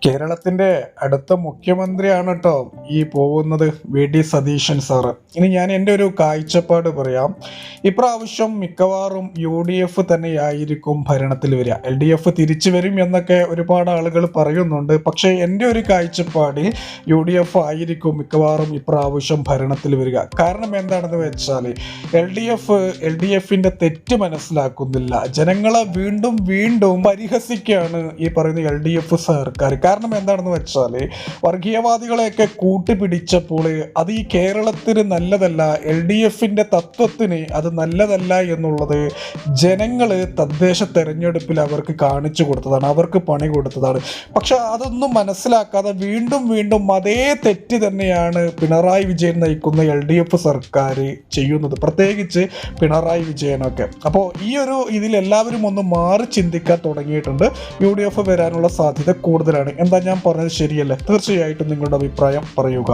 കേരളത്തിന്റെ അടുത്ത മുഖ്യമന്ത്രിയാണ് കേട്ടോ ഈ പോകുന്നത്, വി സതീശൻ സാറ്. ഇനി ഞാൻ എൻ്റെ ഒരു കാഴ്ചപ്പാട് പറയാം. ഇപ്രാവശ്യം മിക്കവാറും UDF തന്നെയായിരിക്കും ഭരണത്തിൽ വരിക. LDF തിരിച്ചു വരും എന്നൊക്കെ ഒരുപാട് ആളുകൾ പറയുന്നുണ്ട്. പക്ഷേ എൻ്റെ ഒരു കാഴ്ചപ്പാടിൽ UDF ആയിരിക്കും മിക്കവാറും ഇപ്രാവശ്യം ഭരണത്തിൽ വരിക. കാരണം എന്താണെന്ന് വെച്ചാൽ LDFന്റെ തെറ്റ് മനസ്സിലാക്കുന്നില്ല. ജനങ്ങളെ വീണ്ടും വീണ്ടും പരിഹസിക്കുകയാണ് ഈ പറയുന്ന LDF സർക്കാർ. കാരണം എന്താണെന്ന് വെച്ചാൽ വർഗീയവാദികളെയൊക്കെ കൂട്ടുപിടിച്ചപ്പോൾ അത് ഈ കേരളത്തിന് നല്ലതല്ല, LDFന്റെ തത്വത്തിന് അത് നല്ലതല്ല എന്നുള്ളത് ജനങ്ങൾ തദ്ദേശ തെരഞ്ഞെടുപ്പിൽ അവർക്ക് കാണിച്ചു കൊടുത്തതാണ്, അവർക്ക് പണി കൊടുത്തതാണ്. പക്ഷെ അതൊന്നും മനസ്സിലാക്കാതെ വീണ്ടും വീണ്ടും അതേ തെറ്റ് തന്നെയാണ് പിണറായി വിജയൻ നയിക്കുന്ന LDF സർക്കാർ ചെയ്യുന്നത്, പ്രത്യേകിച്ച് പിണറായി വിജയനൊക്കെ. അപ്പോൾ ഈ ഒരു ഇതിൽ എല്ലാവരും ഒന്ന് മാറി ചിന്തിക്കാൻ തുടങ്ങിയിട്ടുണ്ട്. UDF വരാനുള്ള സാധ്യത കൂടുതലാണ്. എന്താ ഞാൻ പറഞ്ഞത് ശരിയല്ലേ? തീർച്ചയായിട്ടും നിങ്ങളുടെ അഭിപ്രായം പറയുക.